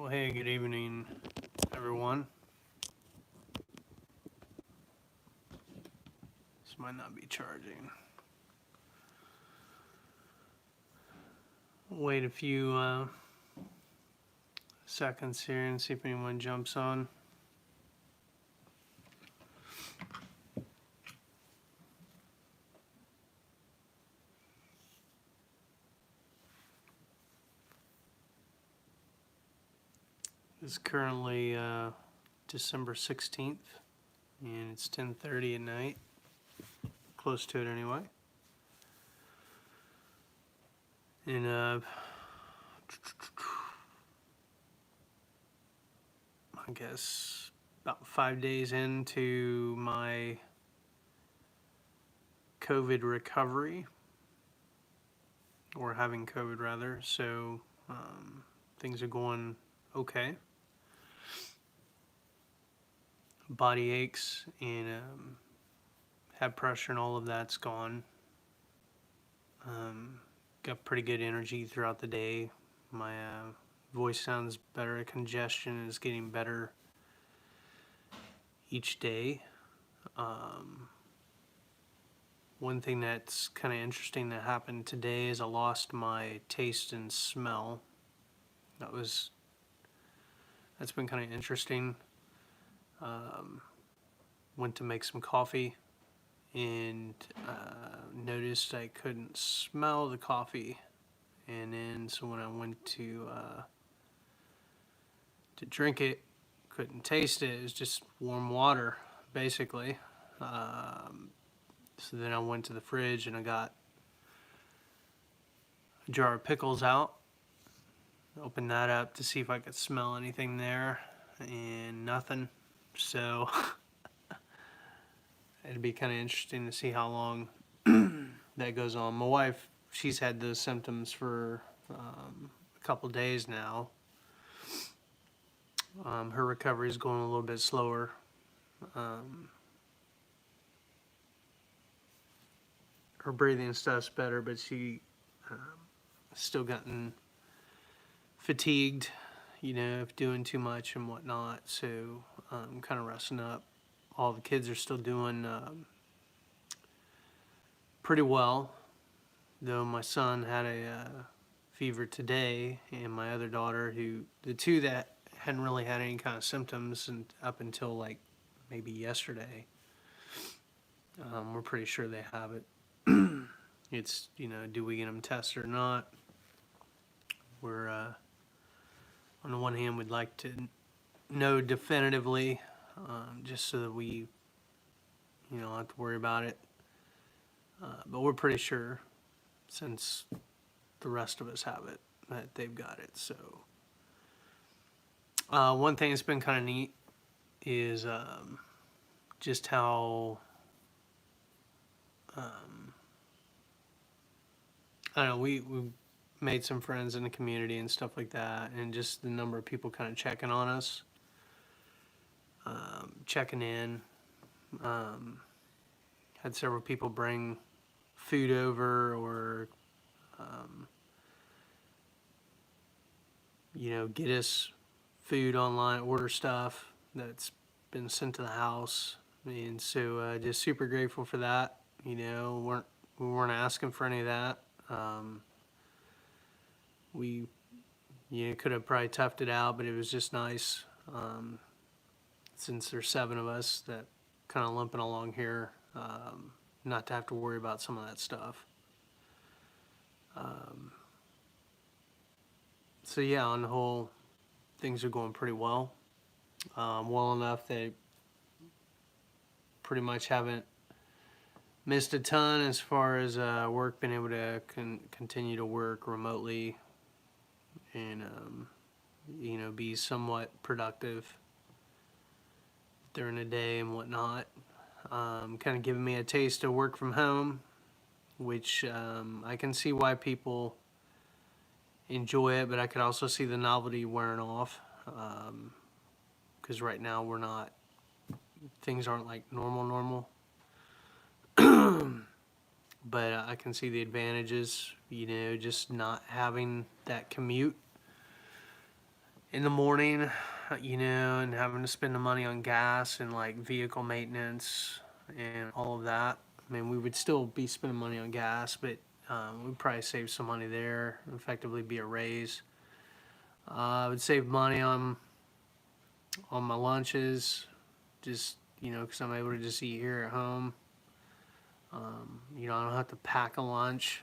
Well, hey, good evening, everyone. This might not be charging. Wait a few seconds here and see if anyone jumps on. It's currently December 16th, and it's 10:30 at night. Close to it anyway. And I guess about 5 days into my COVID recovery, or having COVID rather, so things are going okay. Body aches and head pressure and all of that's gone. Got pretty good energy throughout the day. My voice sounds better. Congestion is getting better each day. One thing that's kind of interesting that happened today is I lost my taste and smell. That's been kind of interesting. Went to make some coffee and noticed I couldn't smell the coffee, and then so when I went to drink it, couldn't taste it. It was just warm water, basically. So then I went to the fridge and I got a jar of pickles out, opened that up to see if I could smell anything there, and nothing. So it'd be kind of interesting to see how long that goes on. My wife, she's had those symptoms for a couple days now. Her recovery is going a little bit slower. Her breathing and stuff's better, but she still gotten fatigued, if doing too much and whatnot. So I'm kind of resting up. All the kids are still doing pretty well, though my son had a fever today, and my other daughter, the two that hadn't really had any kind of symptoms and up until like maybe yesterday, we're pretty sure they have it. It's, do we get them tested or not? We're, on the one hand, we'd like to know definitively, just so that we, don't have to worry about it. But we're pretty sure, since the rest of us have it, that they've got it. So one thing that's been kind of neat is just how I don't know, we made some friends in the community and stuff like that, and just the number of people kind of checking on us, checking in. Had several people bring food over, or get us food online, order stuff that's been sent to the house, and so just super grateful for that. We weren't asking for any of that. We could have probably toughed it out, but it was just nice, since there's 7 of us that kind of limping along here, not to have to worry about some of that stuff. So yeah, on the whole, things are going pretty well. Well enough that pretty much haven't missed a ton as far as work, been able to continue to work remotely and be somewhat productive during the day and whatnot. Kind of giving me a taste of work from home, which I can see why people enjoy it, but I could also see the novelty wearing off, because right now things aren't like normal. But I can see the advantages, just not having that commute in the morning, and having to spend the money on gas and like vehicle maintenance and all of that. I mean, we would still be spending money on gas, but we'd probably save some money there, effectively be a raise. I would save money on my lunches, just because I'm able to just eat here at home. I don't have to pack a lunch.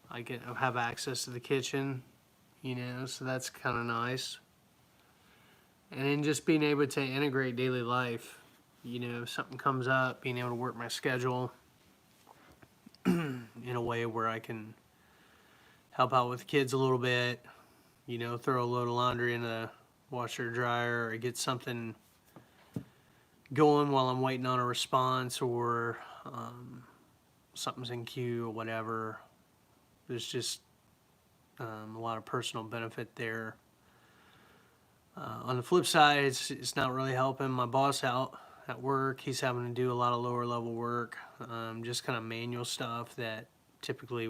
I can have access to the kitchen, so that's kind of nice. And then just being able to integrate daily life, if something comes up, being able to work my schedule in a way where I can help out with the kids a little bit, throw a load of laundry in the washer or dryer, or get something going while I'm waiting on a response, or something's in queue or whatever. There's just a lot of personal benefit there. On the flip side, it's not really helping my boss out at work. He's having to do a lot of lower level work, just kind of manual stuff that typically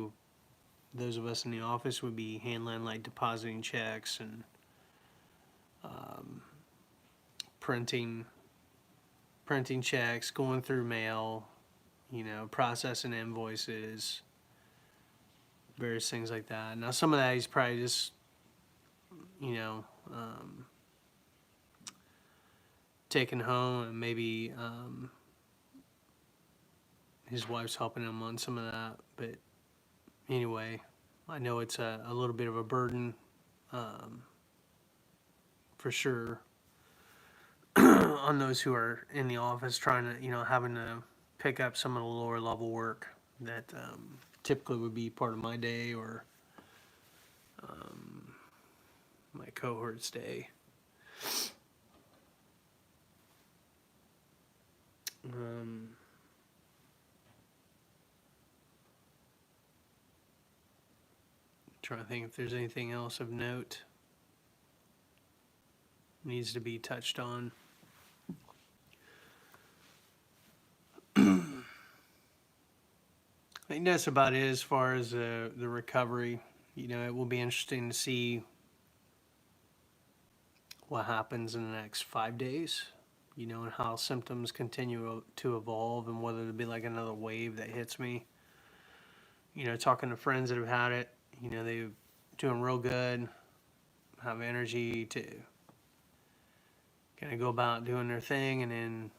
those of us in the office would be handling, like depositing checks and printing checks, going through mail, processing invoices, various things like that. Now, some of that he's probably just, taking home, and maybe his wife's helping him on some of that. But anyway, I know it's a little bit of a burden, for sure, on those who are in the office trying to, having to pick up some of the lower level work that typically would be part of my day or my cohort's day. Trying to think if there's anything else of note needs to be touched on. I think that's about it as far as the recovery. It will be interesting to see what happens in the next 5 days, and how symptoms continue to evolve, and whether it'll be like another wave that hits me. Talking to friends that have had it, they're doing real good, have energy to kind of go about doing their thing, and then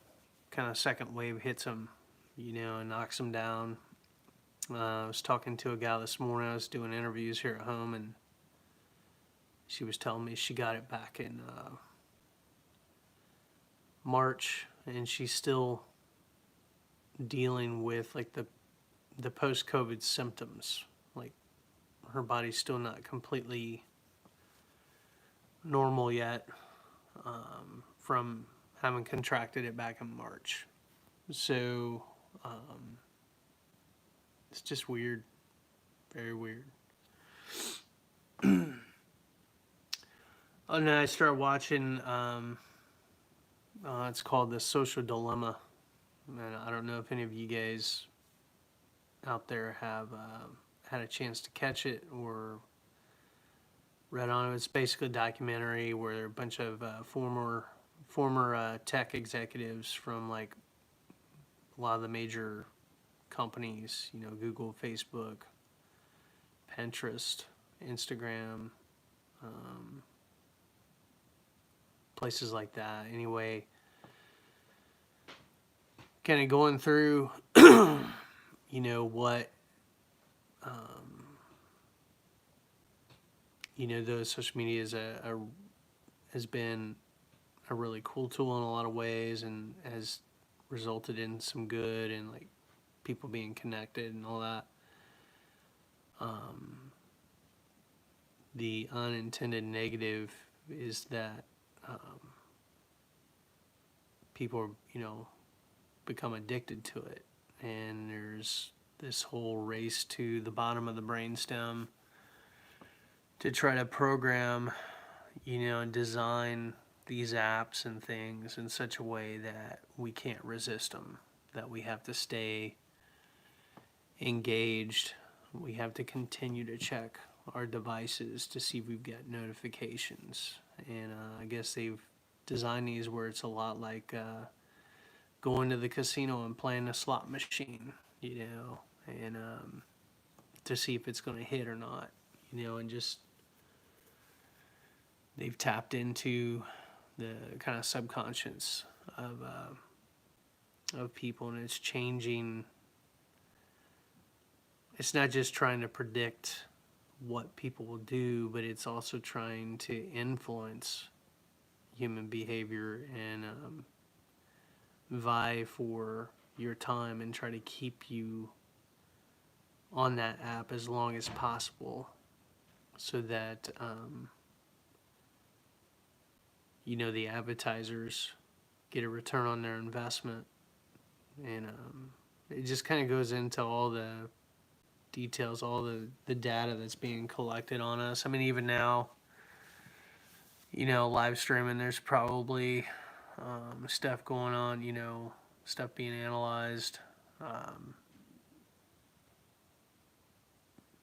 kind of second wave hits them, and knocks them down. I was talking to a gal this morning. I was doing interviews here at home, and she was telling me she got it back in March, and she's still dealing with like the post-COVID symptoms. Like, her body's still not completely normal yet, from having contracted it back in March. So it's just weird, very weird. And then I started watching, it's called The Social Dilemma. And I don't know if any of you guys out there have had a chance to catch it or read on it. It's basically a documentary where a bunch of former tech executives from like a lot of the major companies, Google, Facebook, Pinterest, Instagram, places like that. Anyway, kind of going through, what, those social media has been a really cool tool in a lot of ways, and has resulted in some good and like people being connected and all that. The unintended negative is that people, become addicted to it, and there's this whole race to the bottom of the brainstem to try to program, and design these apps and things in such a way that we can't resist them, that we have to stay engaged, we have to continue to check our devices to see if we've got notifications. And I guess they've designed these where it's a lot like going to the casino and playing a slot machine, and to see if it's going to hit or not, and just they've tapped into the kind of subconscious of people, and it's changing. It's not just trying to predict what people will do, but it's also trying to influence human behavior and vie for your time and try to keep you on that app as long as possible, so that the advertisers get a return on their investment. And it just kind of goes into all the details, all the data that's being collected on us. I mean, even now, live streaming, there's probably stuff going on, stuff being analyzed.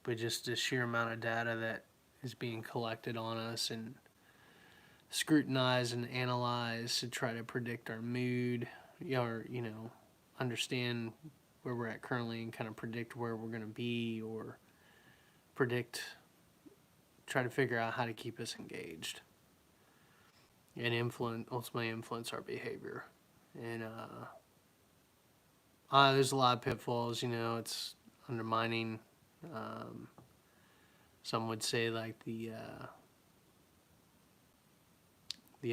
But just the sheer amount of data that is being collected on us and scrutinized and analyzed to try to predict our mood, or, understand where we're at currently and kind of predict where we're going to be, or try to figure out how to keep us engaged and ultimately influence our behavior. And there's a lot of pitfalls, it's undermining, some would say, like the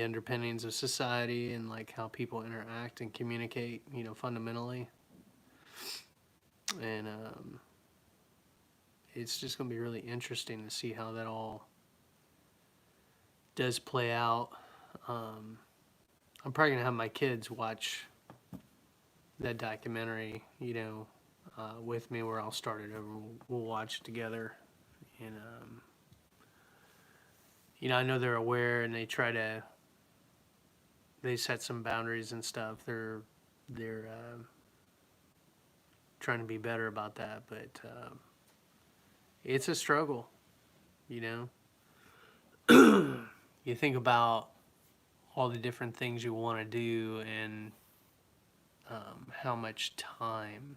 underpinnings of society and like how people interact and communicate, fundamentally. And it's just going to be really interesting to see how that all does play out. I'm probably going to have my kids watch that documentary, with me, where I'll start it over. We'll watch it together. And, I know they're aware, and they set some boundaries and stuff. They're trying to be better about that, but it's a struggle, You think about all the different things you want to do, and how much time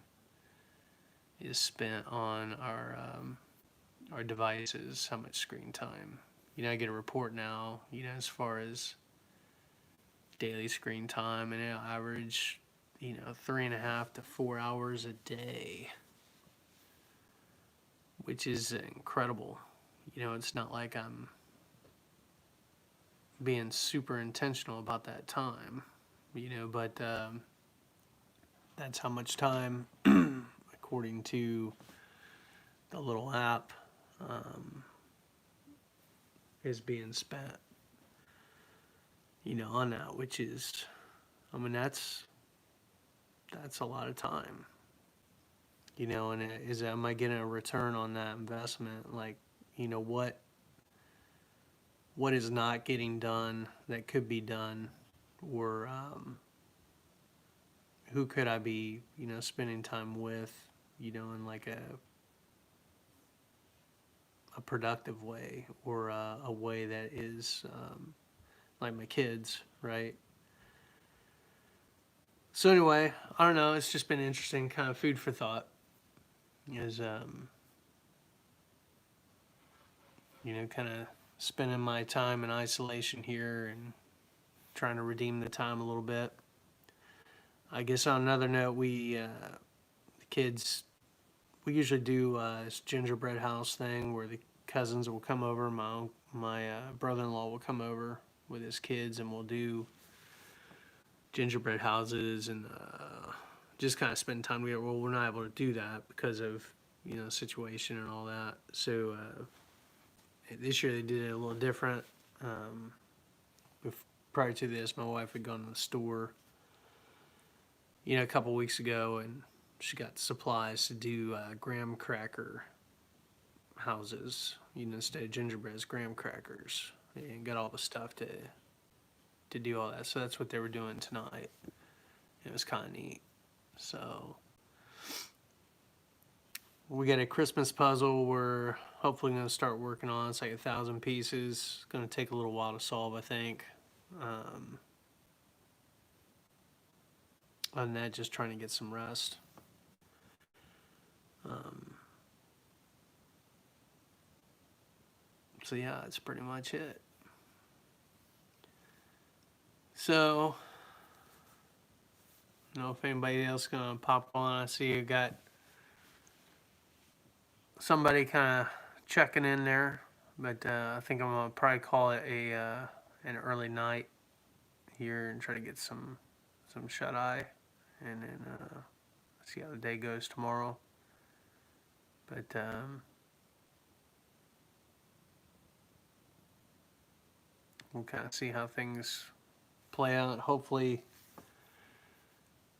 is spent on our devices, how much screen time. I get a report now, as far as daily screen time, and it'll average, 3.5 to 4 hours a day, which is incredible. It's not like I'm being super intentional about that time, but that's how much time, according to the little app, is being spent, on that, which is, that's a lot of time, and am I getting a return on that investment? Like, what is not getting done that could be done, or who could I be, spending time with, in like a productive way, or a way that is like my kids, right? So anyway, I don't know. It's just been interesting, kind of food for thought. Is kind of spending my time in isolation here and trying to redeem the time a little bit. I guess on another note, the kids, we usually do this Gingerbread House thing where the cousins will come over. My brother-in-law will come over with his kids, and we'll do gingerbread houses and just kind of spend time together. Well, we're not able to do that because of situation and all that. So this year they did it a little different. Prior to this, my wife had gone to the store, a couple weeks ago, and she got supplies to do graham cracker houses, instead of gingerbreads, graham crackers, and got all the stuff to do all that. So that's what they were doing tonight. It was kind of neat. So we got a Christmas puzzle where hopefully going to start working on. It's like 1,000 pieces. It's going to take a little while to solve, I think. Other than that, just trying to get some rest. So yeah, that's pretty much it. So, I don't know if anybody else gonna pop on. I see you got somebody kind of checking in there, but I think I'm gonna probably call it an early night here and try to get some shut eye, and then see how the day goes tomorrow. But we'll kind of see how things play out. Hopefully,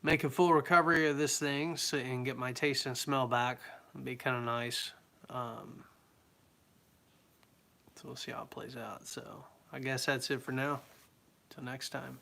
make a full recovery of this thing so, and get my taste and smell back. It'd be kind of nice. So we'll see how it plays out. So I guess that's it for now. Till next time.